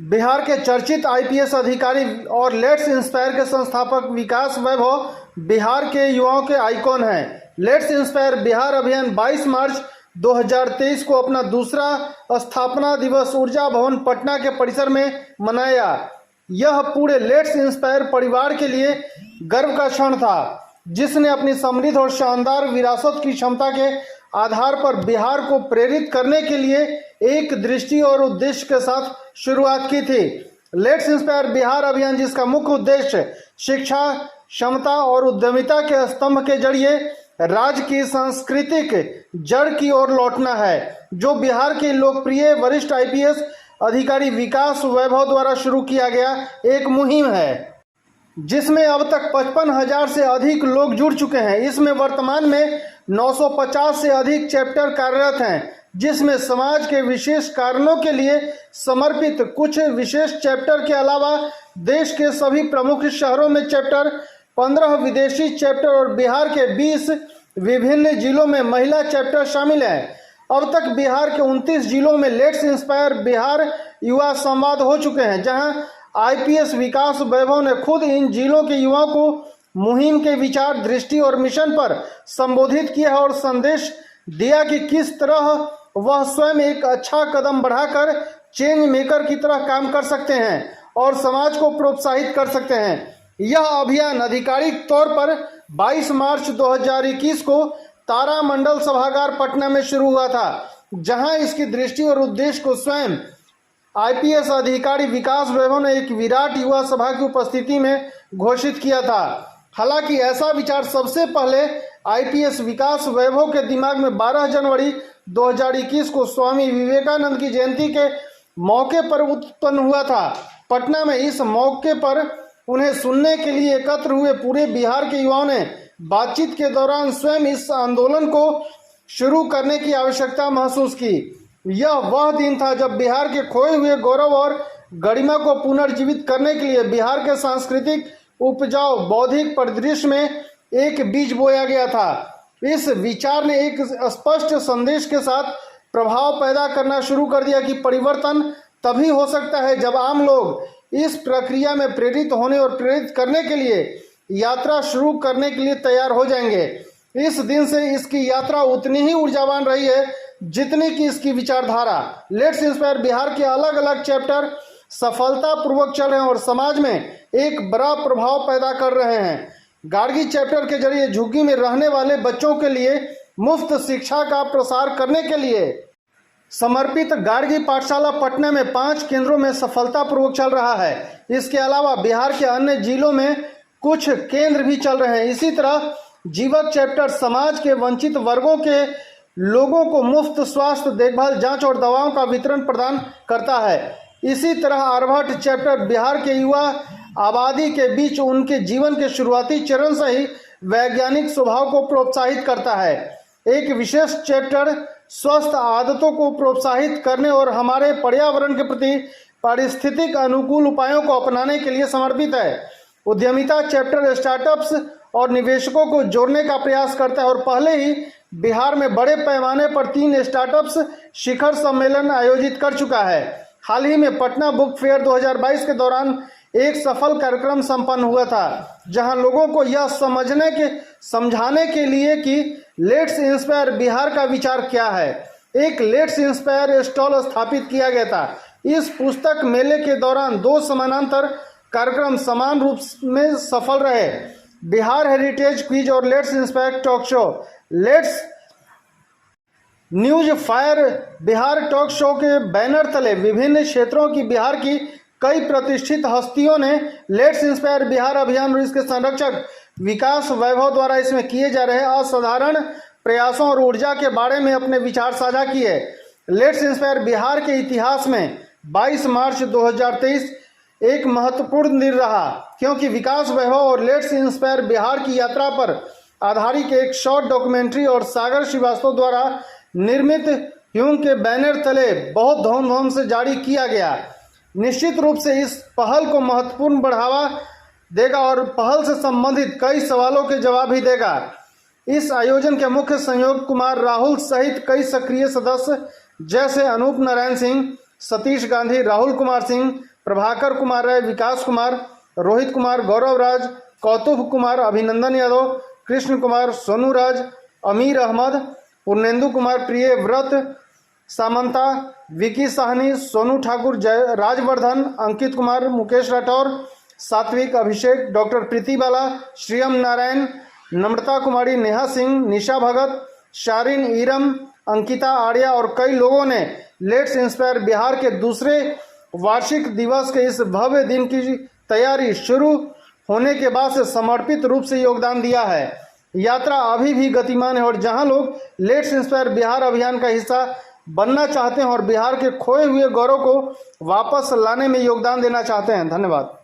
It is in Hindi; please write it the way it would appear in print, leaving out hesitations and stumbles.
बिहार के चर्चित आईपीएस अधिकारी और लेट्स इंस्पायर के संस्थापक विकास वैभव बिहार के युवाओं के आइकॉन हैं। लेट्स इंस्पायर बिहार अभियान 22 मार्च 2023 को अपना दूसरा स्थापना दिवस ऊर्जा भवन पटना के परिसर में मनाया। यह पूरे लेट्स इंस्पायर परिवार के लिए गर्व का क्षण था, जिसने अपनी समृद्ध और शानदार विरासत की क्षमता के आधार पर बिहार को प्रेरित करने के लिए एक दृष्टि और उद्देश्य के साथ शुरुआत की थी। लेट्स इंस्पायर बिहार अभियान, जिसका मुख्य उद्देश्य शिक्षा, क्षमता और उद्यमिता के स्तंभ के जरिए राज्य की सांस्कृतिक जड़ की ओर लौटना है, जो बिहार के लोकप्रिय वरिष्ठ आईपीएस अधिकारी विकास वैभव द्वारा शुरू किया गया एक मुहिम है, जिसमें अब तक 55,000 से अधिक लोग जुड़ चुके हैं। इसमें वर्तमान में 950 से अधिक चैप्टर कार्यरत हैं, जिसमें समाज के विशेष कारणों के लिए समर्पित कुछ विशेष चैप्टर के अलावा देश के सभी प्रमुख शहरों में चैप्टर, 15 विदेशी चैप्टर और बिहार के 20 विभिन्न जिलों में महिला चैप्टर शामिल हैं। अब तक बिहार के 29 जिलों में लेट्स इंस्पायर बिहार युवा संवाद हो चुके हैं, जहां आईपीएस विकास वैभव ने खुद इन जिलों के युवाओं को मुहिम के विचार, दृष्टि और मिशन पर संबोधित किया और संदेश दिया कि किस तरह वह स्वयं एक अच्छा कदम बढ़ाकर चेंज मेकर की तरह काम कर सकते हैं और समाज को प्रोत्साहित कर सकते हैं। यह अभियान आधिकारिक तौर पर 22 मार्च 2021 को तारामंडल सभागार पटना में शुरू हुआ था, जहां इसकी दृष्टि और उद्देश्य को स्वयं आईपीएस अधिकारी विकास वैभव ने एक विराट युवा सभा की उपस्थिति में घोषित किया था। हालांकि ऐसा विचार सबसे पहले आईपीएस विकास वैभव के दिमाग में 12 जनवरी 2021 को स्वामी विवेकानंद की जयंती के मौके पर उत्पन्न हुआ था। पटना में इस मौके पर उन्हें सुनने के लिए एकत्र हुए पूरे बिहार के युवाओं ने बातचीत के दौरान स्वयं इस आंदोलन को शुरू करने की आवश्यकता महसूस की। यह वह दिन था जब बिहार के खोए हुए गौरव और गरिमा को पुनर्जीवित करने के लिए बिहार के सांस्कृतिक उपजाऊ बौद्धिक परिदृश्य में एक बीज बोया गया था। इस विचार ने एक स्पष्ट संदेश के साथ प्रभाव पैदा करना शुरू कर दिया कि परिवर्तन तभी हो सकता है जब आम लोग इस प्रक्रिया में प्रेरित होने और प्रेरित करने के लिए यात्रा शुरू करने के लिए तैयार हो जाएंगे। इस दिन से इसकी यात्रा उतनी ही ऊर्जावान रही है जितनी कि इसकी विचारधारा। लेट्स इंस्पायर बिहार के अलग अलग चैप्टर सफलतापूर्वक चल रहे हैं और समाज में एक बड़ा प्रभाव पैदा कर रहे हैं। गार्गी चैप्टर के जरिए झुग्गी में रहने वाले बच्चों के लिए मुफ्त शिक्षा का प्रसार करने के लिए समर्पित गार्गी पाठशाला पटना में 5 केंद्रों में सफलतापूर्वक चल रहा है। इसके अलावा बिहार के अन्य जिलों में कुछ केंद्र भी चल रहे हैं। इसी तरह जीवक चैप्टर समाज के वंचित वर्गों के लोगों को मुफ्त स्वास्थ्य देखभाल, जांच और दवाओं का वितरण प्रदान करता है। इसी तरह आर्यभट्ट चैप्टर बिहार के युवा आबादी के बीच उनके जीवन के शुरुआती चरण से ही वैज्ञानिक स्वभाव को प्रोत्साहित करता है। एक विशेष चैप्टर स्वस्थ आदतों को प्रोत्साहित करने और हमारे पर्यावरण के प्रति पारिस्थितिक अनुकूल उपायों को अपनाने के लिए समर्पित है। उद्यमिता चैप्टर स्टार्टअप्स और निवेशकों को जोड़ने का प्रयास करता है और पहले ही बिहार में बड़े पैमाने पर 3 स्टार्टअप्स शिखर सम्मेलन आयोजित कर चुका है। हाल ही में पटना बुक फेयर 2022 के दौरान एक सफल कार्यक्रम संपन्न हुआ था, जहां लोगों को यह समझाने के लिए कि लेट्स इंस्पायर बिहार का विचार क्या है, एक लेट्स इंस्पायर स्टॉल स्थापित किया गया था। इस पुस्तक मेले के दौरान 2 समानांतर कार्यक्रम समान रूप में सफल रहे, बिहार हेरिटेज क्विज और let's inspire talk show. Let's news fire Bihar talk show के बैनर तले विभिन्न क्षेत्रों की बिहार की कई प्रतिष्ठित हस्तियों ने लेट्स इंस्पायर बिहार अभियान और इसके संरक्षक विकास वैभव द्वारा इसमें किए जा रहे असाधारण प्रयासों और ऊर्जा के बारे में अपने विचार साझा किए। लेट्स इंस्पायर बिहार के इतिहास में 22 मार्च 2023 एक महत्वपूर्ण दिन रहा, क्योंकि विकास वैभव और लेट्स इंस्पायर बिहार की यात्रा पर आधारित एक शॉर्ट डॉक्यूमेंट्री और सागर श्रीवास्तव द्वारा निर्मित ह्यूम के बैनर तले बहुत धूमधाम से जारी किया गया। निश्चित रूप से इस पहल को महत्वपूर्ण बढ़ावा देगा और पहल से संबंधित कई सवालों के जवाब भी देगा। इस आयोजन के मुख्य संयोजक कुमार राहुल सहित कई सक्रिय सदस्य जैसे अनूप नारायण सिंह, सतीश गांधी, राहुल कुमार सिंह, प्रभाकर कुमार राय, विकास कुमार, रोहित कुमार, गौरव राज, कौतुभ कुमार, अभिनंदन यादव, कृष्ण कुमार, सोनू राज, अमीर अहमद, पूर्णेंदु कुमार, प्रिय व्रत, सामंता, विकी साहनी, सोनू ठाकुर, जय राजवर्धन, अंकित कुमार, मुकेश राठौर, सात्विक, अभिषेक, डॉक्टर प्रीति बाला, श्रीयम नारायण, नम्रता कुमारी, नेहा सिंह, निशा भगत, शारिन ईरम, अंकिता आर्या और कई लोगों ने लेट्स इंस्पायर बिहार के दूसरे वार्षिक दिवस के इस भव्य दिन की तैयारी शुरू होने के बाद से समर्पित रूप से योगदान दिया है। यात्रा अभी भी गतिमान है और जहां लोग लेट्स इंस्पायर बिहार अभियान का हिस्सा बनना चाहते हैं और बिहार के खोए हुए गौरव को वापस लाने में योगदान देना चाहते हैं। धन्यवाद।